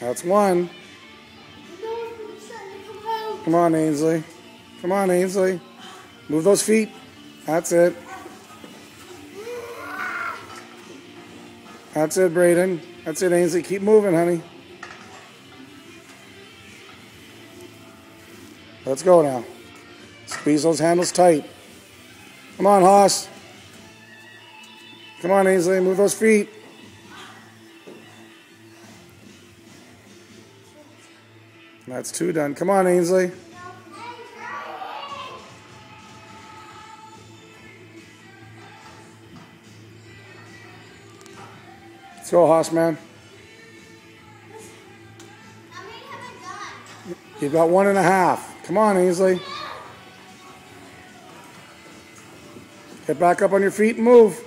That's one. Come on, Ainsley. Come on, Ainsley. Move those feet. That's it. That's it, Braden. That's it, Ainsley. Keep moving, honey. Let's go now. Squeeze those handles tight. Come on, Haas. Come on, Ainsley. Move those feet. That's two done. Come on, Ainsley. Let's go, Haas, man. You've got 1.5. Come on, Ainsley. Get back up on your feet and move.